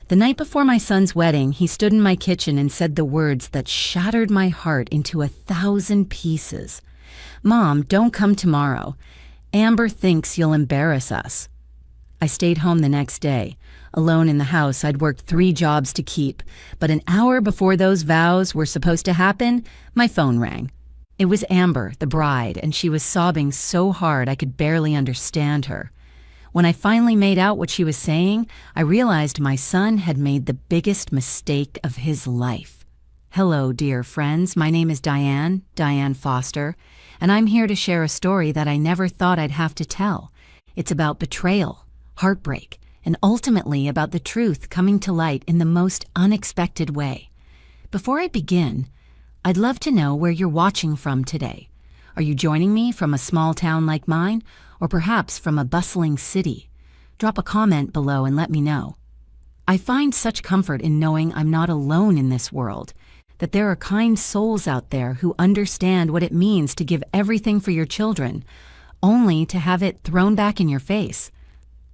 The night before my son's wedding, he stood in my kitchen and said the words that shattered my heart into 1,000 pieces. "Mom, don't come tomorrow. Amber thinks you'll embarrass us." I stayed home the next day. Alone in the house, I'd worked 3 jobs to keep, but an hour before those vows were supposed to happen, my phone rang. It was Amber, the bride, and she was sobbing so hard I could barely understand her. When I finally made out what she was saying, I realized my son had made the biggest mistake of his life. Hello, dear friends. My name is Diane Foster, and I'm here to share a story that I never thought I'd have to tell. It's about betrayal, heartbreak, and ultimately about the truth coming to light in the most unexpected way. Before I begin, I'd love to know where you're watching from today. Are you joining me from a small town like mine, or perhaps from a bustling city? Drop a comment below and let me know. I find such comfort in knowing I'm not alone in this world, that there are kind souls out there who understand what it means to give everything for your children, only to have it thrown back in your face.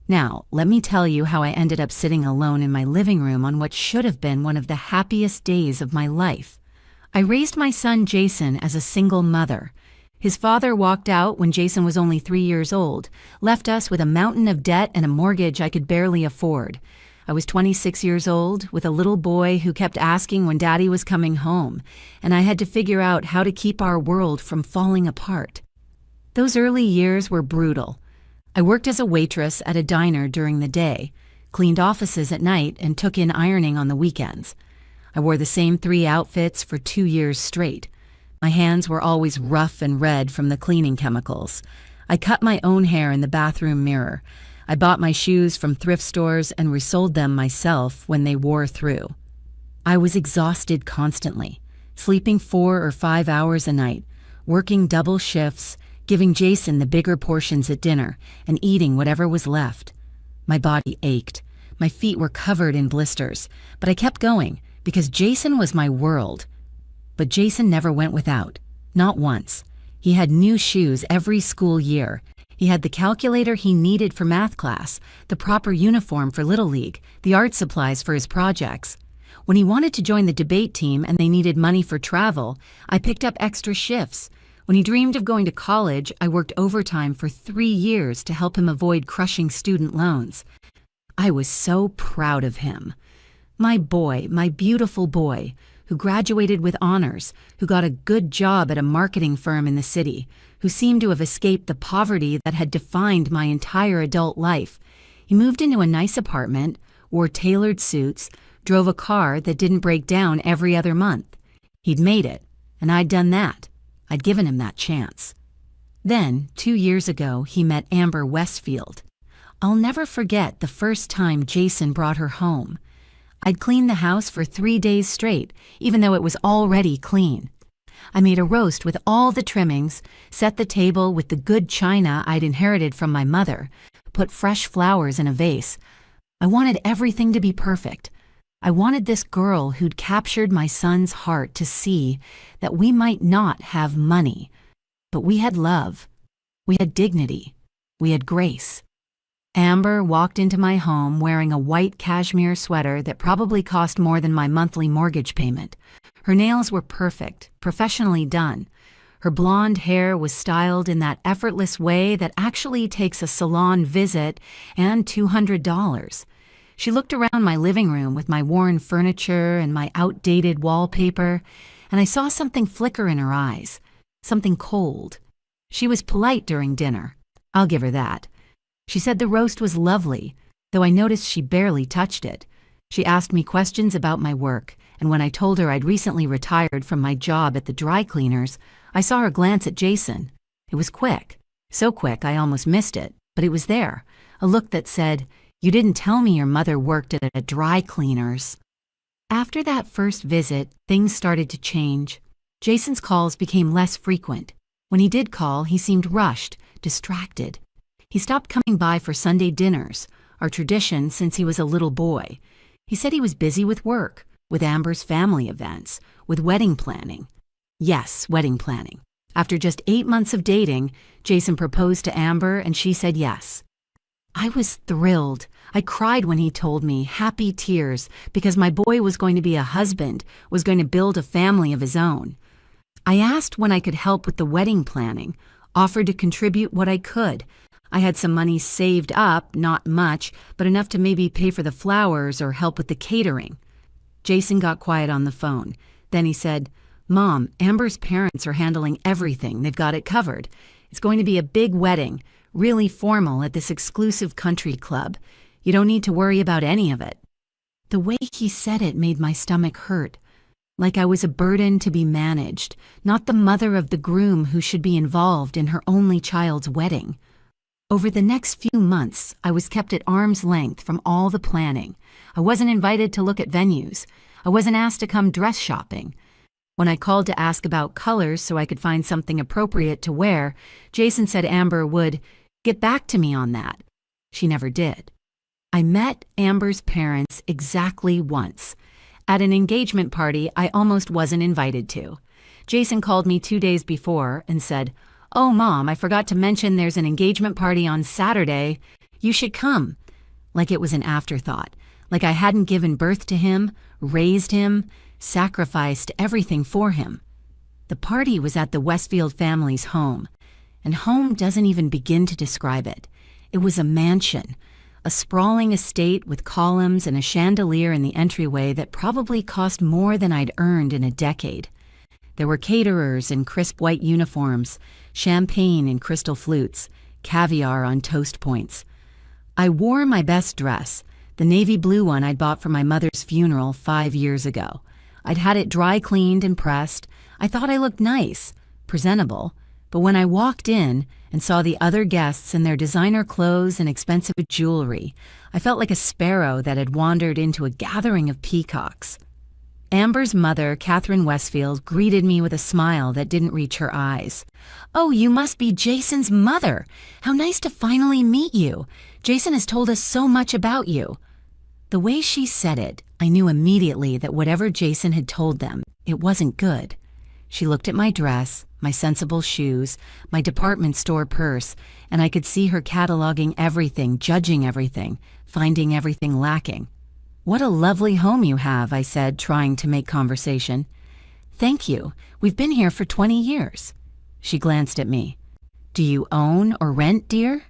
Now, let me tell you how I ended up sitting alone in my living room on what should have been one of the happiest days of my life. I raised my son Jason as a single mother. His father walked out when Jason was only 3 years old, left us with a mountain of debt and a mortgage I could barely afford. I was 26 years old, with a little boy who kept asking when Daddy was coming home, and I had to figure out how to keep our world from falling apart. Those early years were brutal. I worked as a waitress at a diner during the day, cleaned offices at night, and took in ironing on the weekends. I wore the same 3 outfits for 2 years straight. My hands were always rough and red from the cleaning chemicals. I cut my own hair in the bathroom mirror. I bought my shoes from thrift stores and resold them myself when they wore through. I was exhausted constantly, sleeping 4 or 5 hours a night, working double shifts, giving Jason the bigger portions at dinner, and eating whatever was left. My body ached. My feet were covered in blisters, but I kept going because Jason was my world. But Jason never went without, not once. He had new shoes every school year. He had the calculator he needed for math class, the proper uniform for Little League, the art supplies for his projects. When he wanted to join the debate team and they needed money for travel, I picked up extra shifts. When he dreamed of going to college, I worked overtime for 3 years to help him avoid crushing student loans. I was so proud of him. My boy, my beautiful boy, who graduated with honors, who got a good job at a marketing firm in the city, who seemed to have escaped the poverty that had defined my entire adult life. He moved into a nice apartment, wore tailored suits, drove a car that didn't break down every other month. He'd made it, and I'd done that. I'd given him that chance. Then, 2 years ago, he met Amber Westfield. I'll never forget the first time Jason brought her home. I'd cleaned the house for 3 days straight, even though it was already clean. I made a roast with all the trimmings, set the table with the good china I'd inherited from my mother, put fresh flowers in a vase. I wanted everything to be perfect. I wanted this girl who'd captured my son's heart to see that we might not have money, but we had love, we had dignity, we had grace. Amber walked into my home wearing a white cashmere sweater that probably cost more than my monthly mortgage payment. Her nails were perfect, professionally done. Her blonde hair was styled in that effortless way that actually takes a salon visit and $200. She looked around my living room with my worn furniture and my outdated wallpaper, and I saw something flicker in her eyes, something cold. She was polite during dinner. I'll give her that. She said the roast was lovely, though I noticed she barely touched it. She asked me questions about my work, and when I told her I'd recently retired from my job at the dry cleaners, I saw her glance at Jason. It was quick, so quick I almost missed it, but it was there, a look that said, "You didn't tell me your mother worked at a dry cleaners." After that first visit, things started to change. Jason's calls became less frequent. When he did call, he seemed rushed, distracted. He stopped coming by for Sunday dinners, our tradition since he was a little boy. He said he was busy with work, with Amber's family events, with wedding planning. Yes, wedding planning. After just 8 months of dating, Jason proposed to Amber and she said yes. I was thrilled. I cried when he told me, happy tears, because my boy was going to be a husband, was going to build a family of his own. I asked when I could help with the wedding planning, offered to contribute what I could. I had some money saved up, not much, but enough to maybe pay for the flowers or help with the catering. Jason got quiet on the phone. Then he said, "Mom, Amber's parents are handling everything. They've got it covered. It's going to be a big wedding, really formal at this exclusive country club. You don't need to worry about any of it." The way he said it made my stomach hurt, like I was a burden to be managed, not the mother of the groom who should be involved in her only child's wedding. Over the next few months, I was kept at arm's length from all the planning. I wasn't invited to look at venues. I wasn't asked to come dress shopping. When I called to ask about colors so I could find something appropriate to wear, Jason said Amber would get back to me on that. She never did. I met Amber's parents exactly once, at an engagement party I almost wasn't invited to. Jason called me 2 days before and said, "Oh, Mom, I forgot to mention there's an engagement party on Saturday. You should come." Like it was an afterthought, like I hadn't given birth to him, raised him, sacrificed everything for him. The party was at the Westfield family's home, and home doesn't even begin to describe it. It was a mansion, a sprawling estate with columns and a chandelier in the entryway that probably cost more than I'd earned in a decade. There were caterers in crisp white uniforms, champagne in crystal flutes, caviar on toast points. I wore my best dress, the navy blue one I'd bought for my mother's funeral 5 years ago. I'd had it dry cleaned and pressed. I thought I looked nice, presentable, but when I walked in and saw the other guests in their designer clothes and expensive jewelry, I felt like a sparrow that had wandered into a gathering of peacocks. Amber's mother, Catherine Westfield, greeted me with a smile that didn't reach her eyes. "Oh, you must be Jason's mother. How nice to finally meet you. Jason has told us so much about you." The way she said it, I knew immediately that whatever Jason had told them, it wasn't good. She looked at my dress, my sensible shoes, my department store purse, and I could see her cataloging everything, judging everything, finding everything lacking. "What a lovely home you have," I said, trying to make conversation. "Thank you. We've been here for 20 years. She glanced at me. "Do you own or rent, dear?"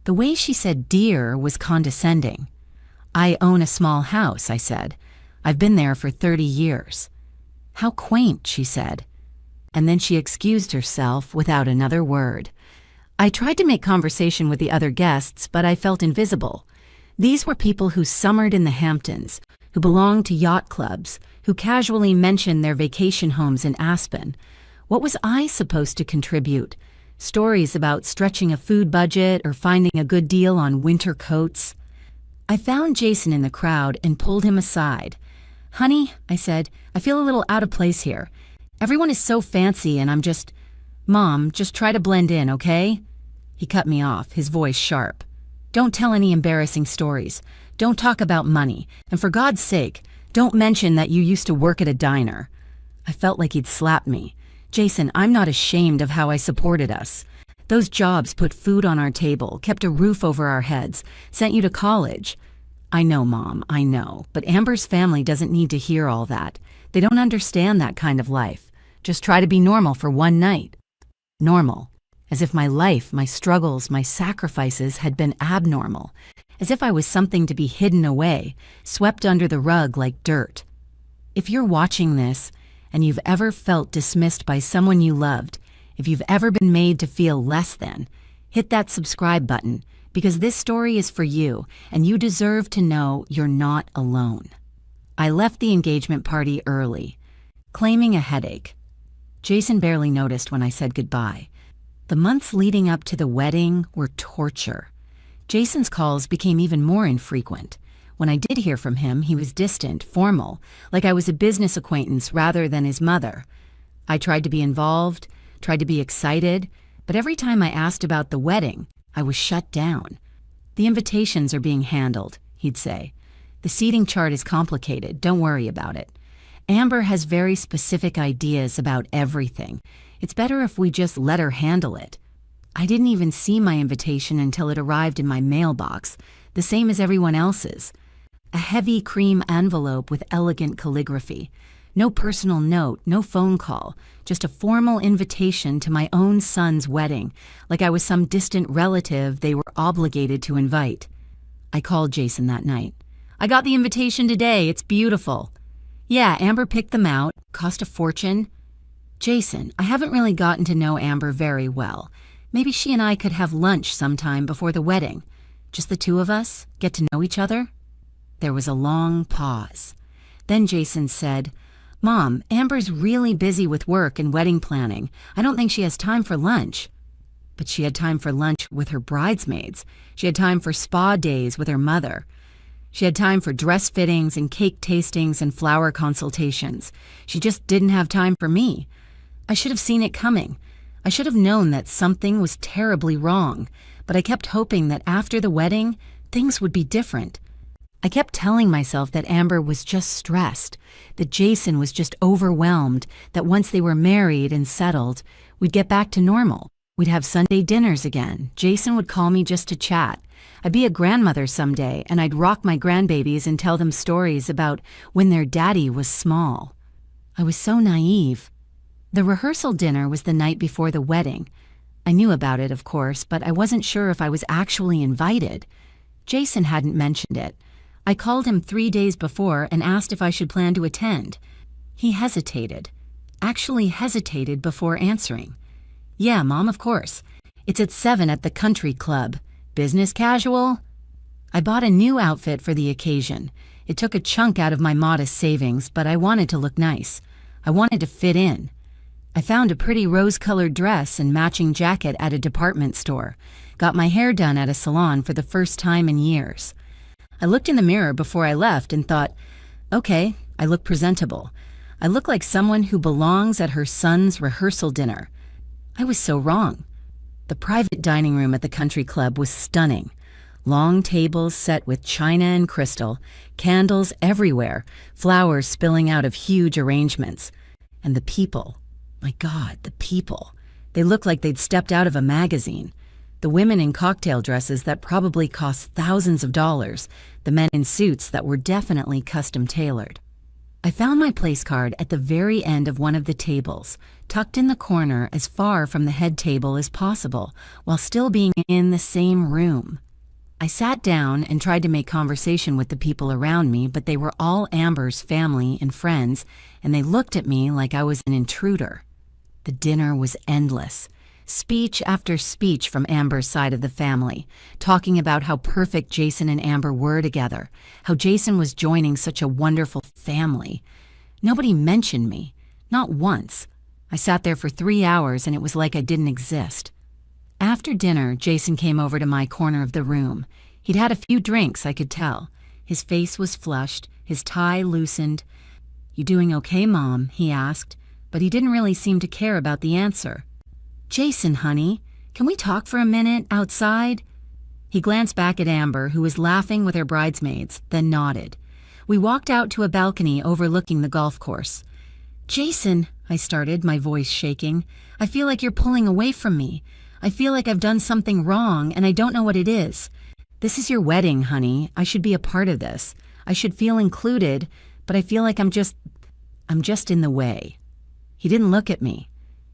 The way she said dear was condescending. "I own a small house," I said. "I've been there for 30 years. "How quaint," she said. And then she excused herself without another word. I tried to make conversation with the other guests, but I felt invisible. These were people who summered in the Hamptons, who belonged to yacht clubs, who casually mentioned their vacation homes in Aspen. What was I supposed to contribute? Stories about stretching a food budget or finding a good deal on winter coats? I found Jason in the crowd and pulled him aside. "Honey," I said, "I feel a little out of place here. Everyone is so fancy and I'm just... Mom, just try to blend in, okay?" He cut me off, his voice sharp. "Don't tell any embarrassing stories. Don't talk about money. And for God's sake, don't mention that you used to work at a diner." I felt like he'd slapped me. "Jason, I'm not ashamed of how I supported us. Those jobs put food on our table, kept a roof over our heads, sent you to college." "I know, Mom, I know. But Amber's family doesn't need to hear all that. They don't understand that kind of life. Just try to be normal for one night." Normal. As if my life, my struggles, my sacrifices had been abnormal. As if I was something to be hidden away, swept under the rug like dirt. If you're watching this, and you've ever felt dismissed by someone you loved, if you've ever been made to feel less than, hit that subscribe button, because this story is for you, and you deserve to know you're not alone. I left the engagement party early, claiming a headache. Jason barely noticed when I said goodbye. The months leading up to the wedding were torture. Jason's calls became even more infrequent. When I did hear from him, he was distant, formal, like I was a business acquaintance rather than his mother. I tried to be involved, tried to be excited, but every time I asked about the wedding, I was shut down. "The invitations are being handled," he'd say. "The seating chart is complicated, don't worry about it. Amber has very specific ideas about everything. It's better if we just let her handle it." I didn't even see my invitation until it arrived in my mailbox, the same as everyone else's. A heavy cream envelope with elegant calligraphy. No personal note, no phone call, just a formal invitation to my own son's wedding, like I was some distant relative they were obligated to invite. I called Jason that night. "I got the invitation today, it's beautiful." "Yeah, Amber picked them out, cost a fortune." "Jason, I haven't really gotten to know Amber very well. Maybe she and I could have lunch sometime before the wedding. Just the two of us, get to know each other?" There was a long pause. Then Jason said, "Mom, Amber's really busy with work and wedding planning. I don't think she has time for lunch." But she had time for lunch with her bridesmaids. She had time for spa days with her mother. She had time for dress fittings and cake tastings and flower consultations. She just didn't have time for me. I should have seen it coming. I should have known that something was terribly wrong, but I kept hoping that after the wedding, things would be different. I kept telling myself that Amber was just stressed, that Jason was just overwhelmed, that once they were married and settled, we'd get back to normal. We'd have Sunday dinners again. Jason would call me just to chat. I'd be a grandmother someday, and I'd rock my grandbabies and tell them stories about when their daddy was small. I was so naive. The rehearsal dinner was the night before the wedding. I knew about it, of course, but I wasn't sure if I was actually invited. Jason hadn't mentioned it. I called him 3 days before and asked if I should plan to attend. He hesitated. Actually hesitated before answering. "Yeah, Mom, of course. It's at 7 at the country club. Business casual?" I bought a new outfit for the occasion. It took a chunk out of my modest savings, but I wanted to look nice. I wanted to fit in. I found a pretty rose-colored dress and matching jacket at a department store. Got my hair done at a salon for the first time in years. I looked in the mirror before I left and thought, okay, I look presentable. I look like someone who belongs at her son's rehearsal dinner. I was so wrong. The private dining room at the country club was stunning. Long tables set with china and crystal, candles everywhere, flowers spilling out of huge arrangements. And the people, my God, the people. They looked like they'd stepped out of a magazine. The women in cocktail dresses that probably cost thousands of dollars, the men in suits that were definitely custom tailored. I found my place card at the very end of one of the tables, tucked in the corner as far from the head table as possible, while still being in the same room. I sat down and tried to make conversation with the people around me, but they were all Amber's family and friends, and they looked at me like I was an intruder. The dinner was endless. Speech after speech from Amber's side of the family, talking about how perfect Jason and Amber were together, how Jason was joining such a wonderful family. Nobody mentioned me, not once. I sat there for 3 hours and it was like I didn't exist. After dinner, Jason came over to my corner of the room. He'd had a few drinks, I could tell. His face was flushed, his tie loosened. "You doing okay, Mom?" he asked, but he didn't really seem to care about the answer. "Jason, honey, can we talk for a minute outside?" He glanced back at Amber, who was laughing with her bridesmaids, then nodded. We walked out to a balcony overlooking the golf course. "Jason," I started, my voice shaking, "I feel like you're pulling away from me. I feel like I've done something wrong, and I don't know what it is. This is your wedding, honey. I should be a part of this. I should feel included, but I feel like I'm just in the way." He didn't look at me.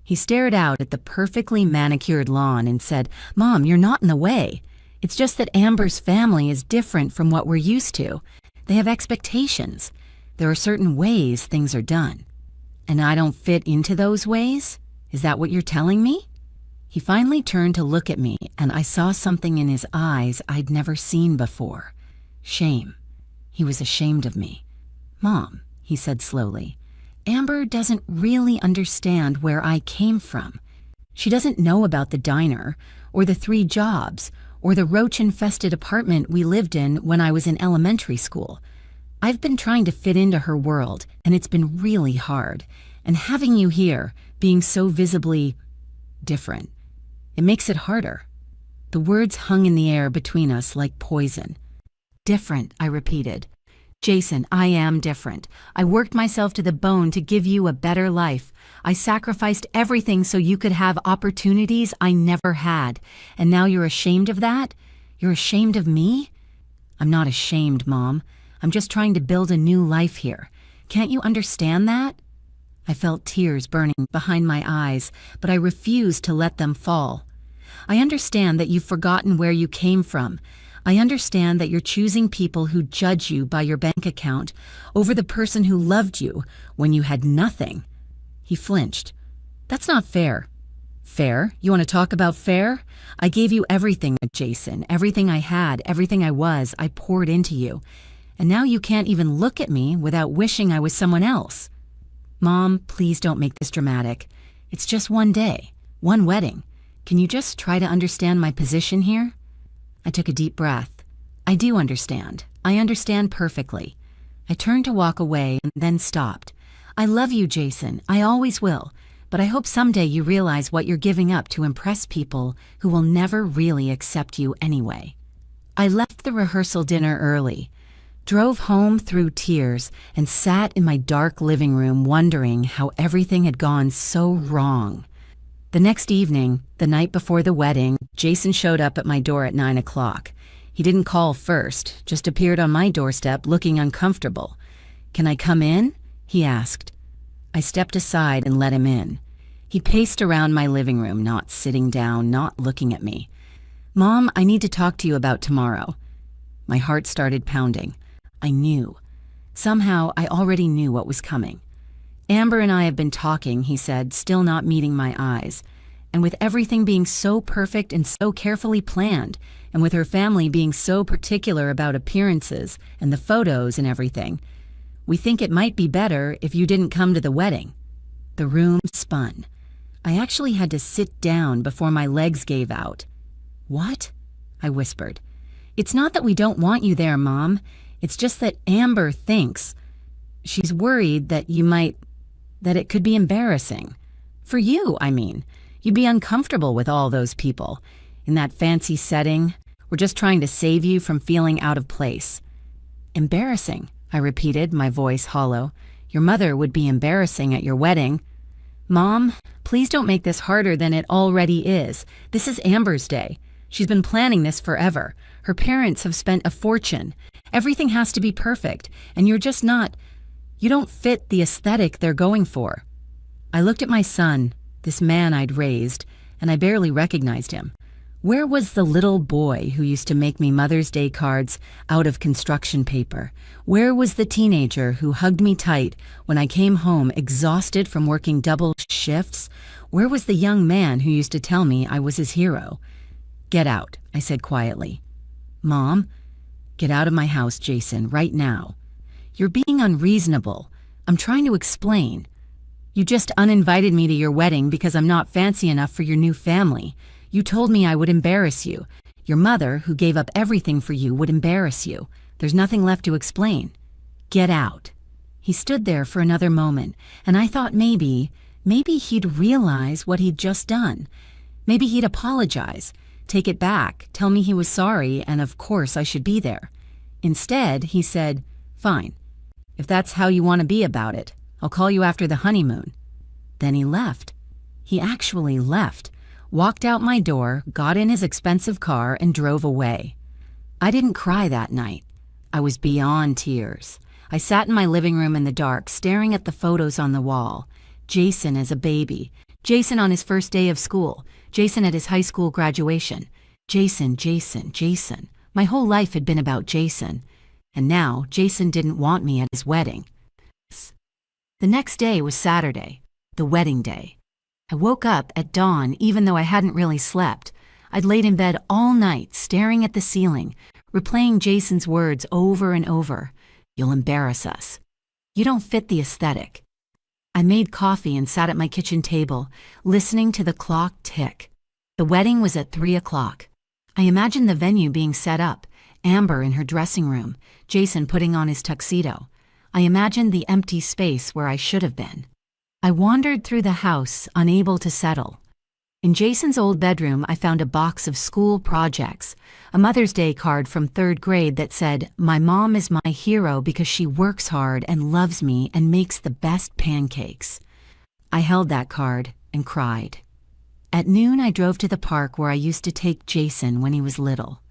He stared out at the perfectly manicured lawn and said, "Mom, you're not in the way. It's just that Amber's family is different from what we're used to. They have expectations. There are certain ways things are done. And I don't fit into those ways? Is that what you're telling me?" He finally turned to look at me, and I saw something in his eyes I'd never seen before. Shame. He was ashamed of me. "Mom," he said slowly, "Amber doesn't really understand where I came from. She doesn't know about the diner, or the 3 jobs, or the roach-infested apartment we lived in when I was in elementary school. I've been trying to fit into her world, and it's been really hard. And having you here, being so visibly different, it makes it harder." The words hung in the air between us like poison. "Different," I repeated. Jason, I am different. I worked myself to the bone to give you a better life. I sacrificed everything so you could have opportunities I never had. And now you're ashamed of that? You're ashamed of me? I'm not ashamed, Mom. I'm just trying to build a new life here. Can't you understand that? I felt tears burning behind my eyes, but I refused to let them fall. I understand that you've forgotten where you came from. I understand that you're choosing people who judge you by your bank account over the person who loved you when you had nothing. He flinched. That's not fair. Fair? You want to talk about fair? I gave you everything, Jason. Everything I had, everything I was, I poured into you. And now you can't even look at me without wishing I was someone else. Mom, please don't make this dramatic. It's just one day, one wedding. Can you just try to understand my position here? I took a deep breath. I do understand. I understand perfectly. I turned to walk away and then stopped. I love you, Jason. I always will. But I hope someday you realize what you're giving up to impress people who will never really accept you anyway. I left the rehearsal dinner early, drove home through tears, and sat in my dark living room wondering how everything had gone so wrong. The next evening, the night before the wedding, Jason showed up at my door at 9 o'clock. He didn't call first, just appeared on my doorstep looking uncomfortable. "Can I come in?" he asked. I stepped aside and let him in. He paced around my living room, not sitting down, not looking at me. "Mom, I need to talk to you about tomorrow." My heart started pounding. I knew. Somehow, I already knew what was coming. "Amber and I have been talking," he said, still not meeting my eyes. "And with everything being so perfect and so carefully planned, and with her family being so particular about appearances and the photos and everything, we think it might be better if you didn't come to the wedding." The room spun. I actually had to sit down before my legs gave out. "What?" I whispered. "It's not that we don't want you there, Mom. It's just that Amber thinks. She's worried that that it could be embarrassing. For you, I mean. You'd be uncomfortable with all those people. In that fancy setting, we're just trying to save you from feeling out of place." "Embarrassing," I repeated, my voice hollow. "Your mother would be embarrassing at your wedding." "Mom, please don't make this harder than it already is. This is Amber's day. She's been planning this forever. Her parents have spent a fortune. Everything has to be perfect, and you're just not. You don't fit the aesthetic they're going for." I looked at my son, this man I'd raised, and I barely recognized him. Where was the little boy who used to make me Mother's Day cards out of construction paper? Where was the teenager who hugged me tight when I came home exhausted from working double shifts? Where was the young man who used to tell me I was his hero? "Get out," I said quietly. "Mom, get out of my house, Jason, right now. You're being unreasonable. I'm trying to explain. You just uninvited me to your wedding because I'm not fancy enough for your new family. You told me I would embarrass you. Your mother, who gave up everything for you, would embarrass you. There's nothing left to explain. Get out." He stood there for another moment, and I thought maybe he'd realize what he'd just done. Maybe he'd apologize, take it back, tell me he was sorry, and of course I should be there. Instead, he said, "Fine. If that's how you want to be about it, I'll call you after the honeymoon." Then he left. He actually left, walked out my door, got in his expensive car, and drove away. I didn't cry that night. I was beyond tears. I sat in my living room in the dark, staring at the photos on the wall. Jason as a baby. Jason on his first day of school. Jason at his high school graduation. Jason, Jason, Jason. My whole life had been about Jason. And now, Jason didn't want me at his wedding. The next day was Saturday, the wedding day. I woke up at dawn even though I hadn't really slept. I'd laid in bed all night, staring at the ceiling, replaying Jason's words over and over. "You'll embarrass us. You don't fit the aesthetic." I made coffee and sat at my kitchen table, listening to the clock tick. The wedding was at 3 o'clock. I imagined the venue being set up, Amber in her dressing room, Jason putting on his tuxedo. I imagined the empty space where I should have been. I wandered through the house, unable to settle. In Jason's old bedroom, I found a box of school projects, a Mother's Day card from 3rd grade that said, "My mom is my hero because she works hard and loves me and makes the best pancakes." I held that card and cried. At noon, I drove to the park where I used to take Jason when he was little.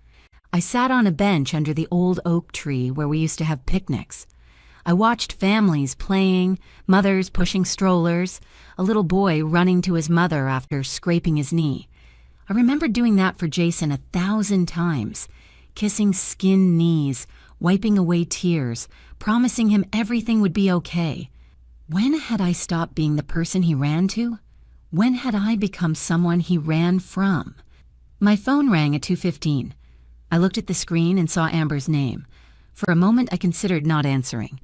I sat on a bench under the old oak tree where we used to have picnics. I watched families playing, mothers pushing strollers, a little boy running to his mother after scraping his knee. I remember doing that for Jason 1,000 times, kissing skinned knees, wiping away tears, promising him everything would be okay. When had I stopped being the person he ran to? When had I become someone he ran from? My phone rang at 2:15. I looked at the screen and saw Amber's name. For a moment, I considered not answering.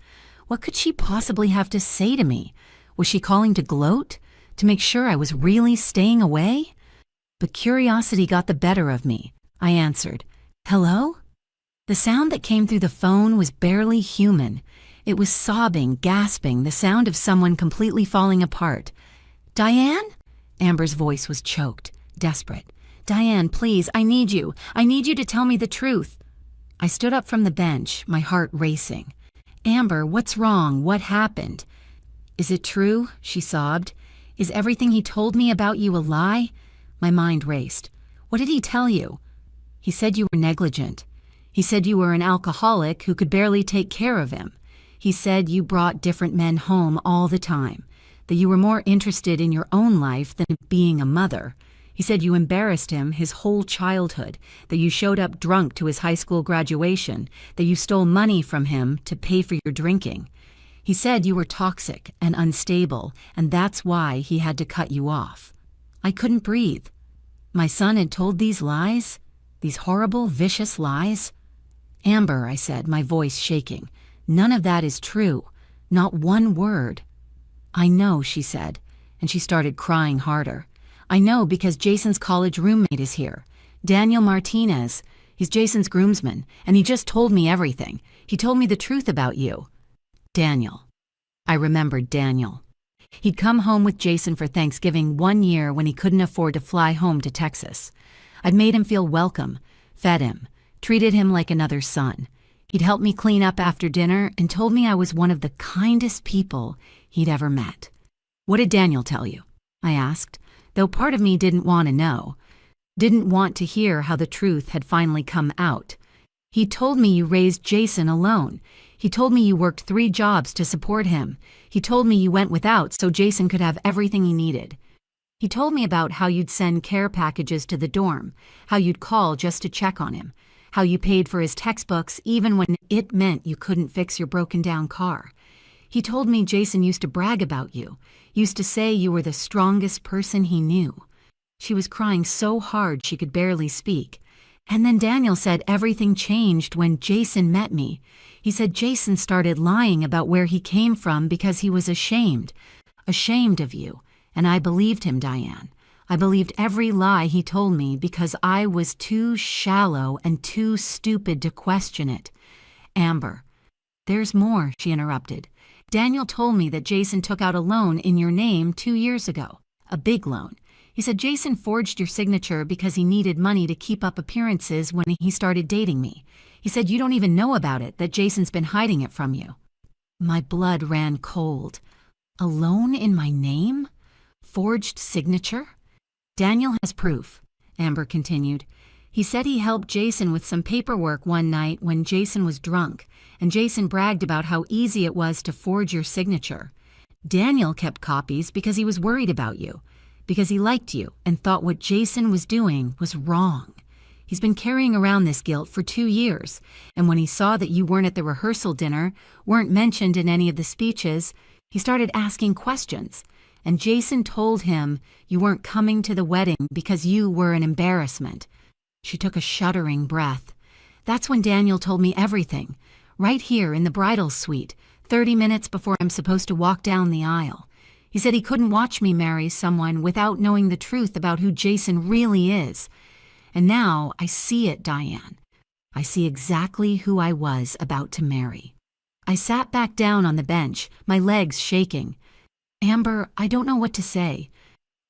What could she possibly have to say to me? Was she calling to gloat? To make sure I was really staying away? But curiosity got the better of me. I answered, "Hello?" The sound that came through the phone was barely human. It was sobbing, gasping, the sound of someone completely falling apart. "Diane?" Amber's voice was choked, desperate. "Diane, please, I need you. I need you to tell me the truth." I stood up from the bench, my heart racing. "Amber, what's wrong? What happened?" "Is it true?" she sobbed. "Is everything he told me about you a lie?" My mind raced. "What did he tell you?" "He said you were negligent. He said you were an alcoholic who could barely take care of him. He said you brought different men home all the time, that you were more interested in your own life than in being a mother. He said you embarrassed him his whole childhood, that you showed up drunk to his high school graduation, that you stole money from him to pay for your drinking. He said you were toxic and unstable, and that's why he had to cut you off." I couldn't breathe. My son had told these lies? These horrible, vicious lies? "Amber," I said, my voice shaking, "none of that is true. Not one word." "I know," she said, and she started crying harder. "I know because Jason's college roommate is here. Daniel Martinez. He's Jason's groomsman, and he just told me everything. He told me the truth about you." Daniel. I remembered Daniel. He'd come home with Jason for Thanksgiving one year when he couldn't afford to fly home to Texas. I'd made him feel welcome, fed him, treated him like another son. He'd helped me clean up after dinner and told me I was one of the kindest people he'd ever met. "What did Daniel tell you?" I asked, though part of me didn't want to know, didn't want to hear how the truth had finally come out. "He told me you raised Jason alone. He told me you worked 3 jobs to support him. He told me you went without so Jason could have everything he needed. He told me about how you'd send care packages to the dorm, how you'd call just to check on him, how you paid for his textbooks even when it meant you couldn't fix your broken-down car. He told me Jason used to brag about you, used to say you were the strongest person he knew." She was crying so hard she could barely speak. "And then Daniel said everything changed when Jason met me. He said Jason started lying about where he came from because he was ashamed of you. And I believed him, Diane. I believed every lie he told me because I was too shallow and too stupid to question it." "Amber." "There's more," she interrupted. "Daniel told me that Jason took out a loan in your name 2 years ago, a big loan. He said Jason forged your signature because he needed money to keep up appearances when he started dating me. He said you don't even know about it, that Jason's been hiding it from you." My blood ran cold. A loan in my name? Forged signature? "Daniel has proof," Amber continued. "He said he helped Jason with some paperwork one night when Jason was drunk, and Jason bragged about how easy it was to forge your signature. Daniel kept copies because he was worried about you, because he liked you and thought what Jason was doing was wrong. He's been carrying around this guilt for 2 years, and when he saw that you weren't at the rehearsal dinner, weren't mentioned in any of the speeches, he started asking questions. And Jason told him you weren't coming to the wedding because you were an embarrassment." She took a shuddering breath. "That's when Daniel told me everything, right here in the bridal suite, 30 minutes before I'm supposed to walk down the aisle. He said he couldn't watch me marry someone without knowing the truth about who Jason really is. And now I see it, Diane. I see exactly who I was about to marry." I sat back down on the bench, my legs shaking. "Amber, I don't know what to say.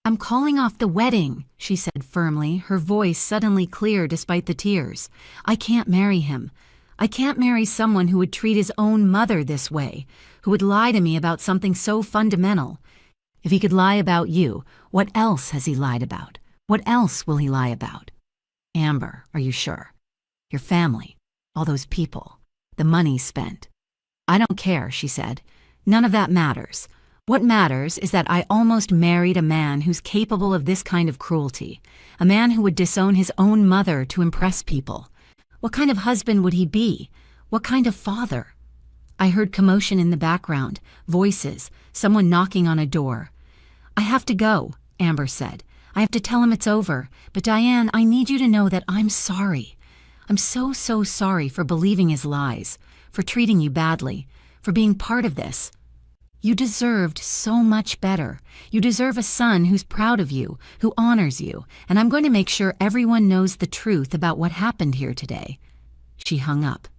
I'm calling off the wedding, she said firmly, her voice suddenly clear despite the tears. I can't marry him. I can't marry someone who would treat his own mother this way, who would lie to me about something so fundamental. If he could lie about you, what else has he lied about? What else will he lie about? Amber, are you sure? Your family, all those people, the money spent. I don't care, she said. None of that matters. What matters is that I almost married a man who's capable of this kind of cruelty, a man who would disown his own mother to impress people. What kind of husband would he be? What kind of father? I heard commotion in the background, voices, someone knocking on a door. I have to go, Amber said. I have to tell him it's over. But Diane, I need you to know that I'm sorry. I'm so sorry for believing his lies, for treating you badly, for being part of this. You deserved so much better. You deserve a son who's proud of you, who honors you, and I'm going to make sure everyone knows the truth about what happened here today. She hung up.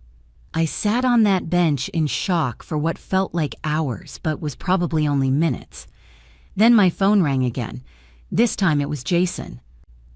I sat on that bench in shock for what felt like hours, but was probably only minutes. Then my phone rang again. This time it was Jason.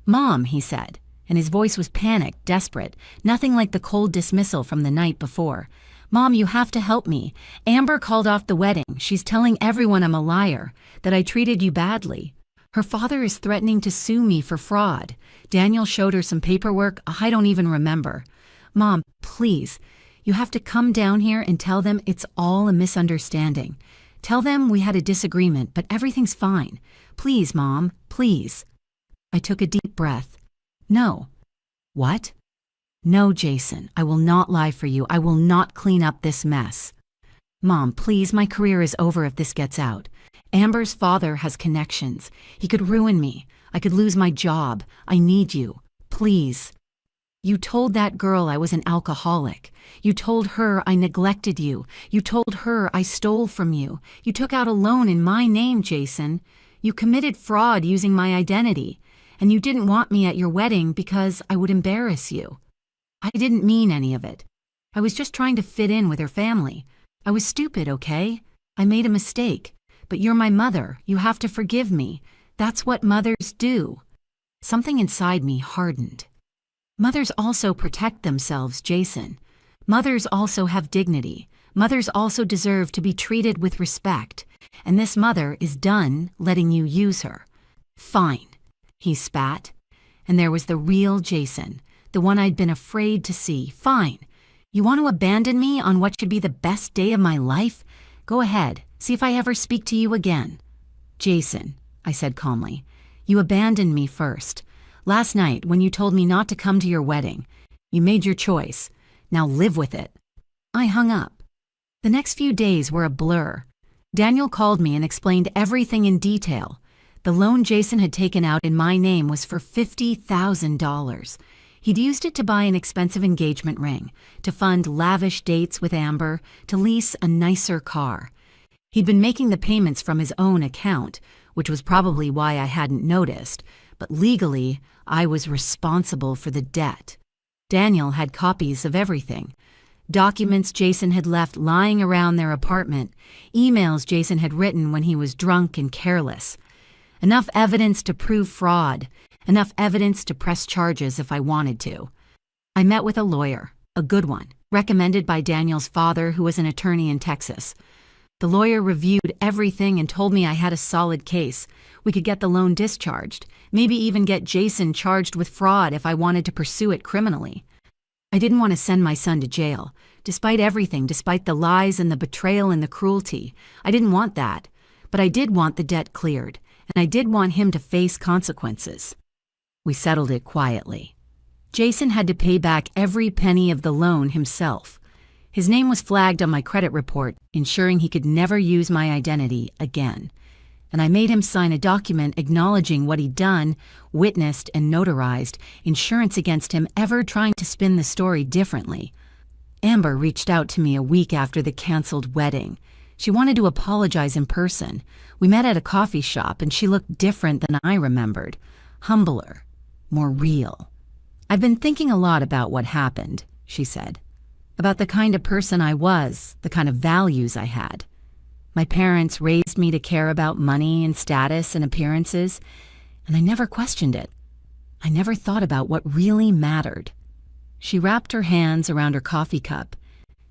Mom, he said, and his voice was panicked, desperate, nothing like the cold dismissal from the night before. Mom, you have to help me. Amber called off the wedding. She's telling everyone I'm a liar, that I treated you badly. Her father is threatening to sue me for fraud. Daniel showed her some paperwork I don't even remember. Mom, please, you have to come down here and tell them it's all a misunderstanding. Tell them we had a disagreement, but everything's fine. Please, Mom, please. I took a deep breath. No. What? No, Jason, I will not lie for you. I will not clean up this mess. Mom, please, my career is over if this gets out. Amber's father has connections. He could ruin me. I could lose my job. I need you. Please. You told that girl I was an alcoholic. You told her I neglected you. You told her I stole from you. You took out a loan in my name, Jason. You committed fraud using my identity. And you didn't want me at your wedding because I would embarrass you. I didn't mean any of it. I was just trying to fit in with her family. I was stupid, okay? I made a mistake. But you're my mother. You have to forgive me. That's what mothers do. Something inside me hardened. Mothers also protect themselves, Jason. Mothers also have dignity. Mothers also deserve to be treated with respect. And this mother is done letting you use her. Fine, he spat. And there was the real Jason, the one I'd been afraid to see. Fine. You want to abandon me on what should be the best day of my life? Go ahead. See if I ever speak to you again. Jason, I said calmly, you abandoned me first. Last night, when you told me not to come to your wedding, you made your choice. Now live with it. I hung up. The next few days were a blur. Daniel called me and explained everything in detail. The loan Jason had taken out in my name was for $50,000. He'd used it to buy an expensive engagement ring, to fund lavish dates with Amber, to lease a nicer car. He'd been making the payments from his own account, which was probably why I hadn't noticed, but legally, I was responsible for the debt. Daniel had copies of everything. Documents Jason had left lying around their apartment, emails Jason had written when he was drunk and careless. Enough evidence to prove fraud, enough evidence to press charges if I wanted to. I met with a lawyer, a good one, recommended by Daniel's father, who was an attorney in Texas. The lawyer reviewed everything and told me I had a solid case. We could get the loan discharged, maybe even get Jason charged with fraud if I wanted to pursue it criminally. I didn't want to send my son to jail. Despite everything, despite the lies and the betrayal and the cruelty, I didn't want that. But I did want the debt cleared, and I did want him to face consequences. We settled it quietly. Jason had to pay back every penny of the loan himself. His name was flagged on my credit report, ensuring he could never use my identity again. And I made him sign a document acknowledging what he'd done, witnessed, and notarized, insurance against him ever trying to spin the story differently. Amber reached out to me a week after the canceled wedding. She wanted to apologize in person. We met at a coffee shop, and she looked different than I remembered. Humbler, more real. I've been thinking a lot about what happened, she said. About the kind of person I was, the kind of values I had. My parents raised me to care about money and status and appearances, and I never questioned it. I never thought about what really mattered. She wrapped her hands around her coffee cup.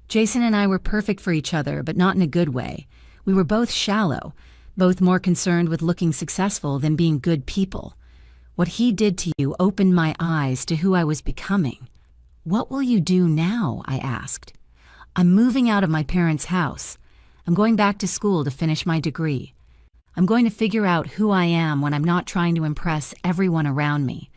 Jason and I were perfect for each other, but not in a good way. We were both shallow, both more concerned with looking successful than being good people. What he did to you opened my eyes to who I was becoming. "What will you do now?" I asked. "I'm moving out of my parents' house. I'm going back to school to finish my degree. I'm going to figure out who I am when I'm not trying to impress everyone around me."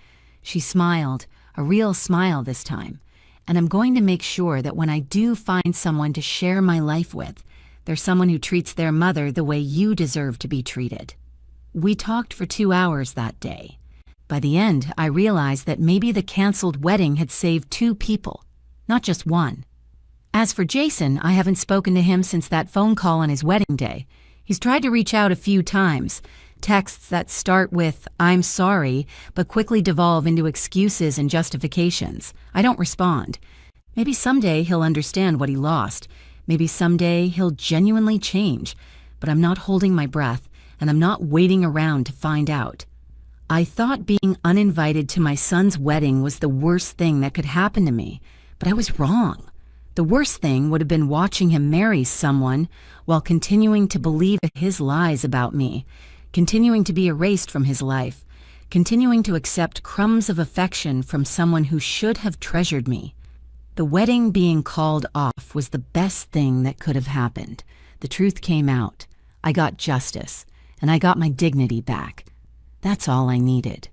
She smiled, a real smile this time. "And I'm going to make sure that when I do find someone to share my life with, there's someone who treats their mother the way you deserve to be treated." We talked for 2 hours that day. By the end, I realized that maybe the canceled wedding had saved 2 people, not just one. As for Jason, I haven't spoken to him since that phone call on his wedding day. He's tried to reach out a few times, texts that start with "I'm sorry," but quickly devolve into excuses and justifications. I don't respond. Maybe someday he'll understand what he lost. Maybe someday he'll genuinely change, but I'm not holding my breath, and I'm not waiting around to find out. I thought being uninvited to my son's wedding was the worst thing that could happen to me, but I was wrong. The worst thing would have been watching him marry someone while continuing to believe his lies about me, continuing to be erased from his life, continuing to accept crumbs of affection from someone who should have treasured me. The wedding being called off was the best thing that could have happened. The truth came out. I got justice, and I got my dignity back. That's all I needed.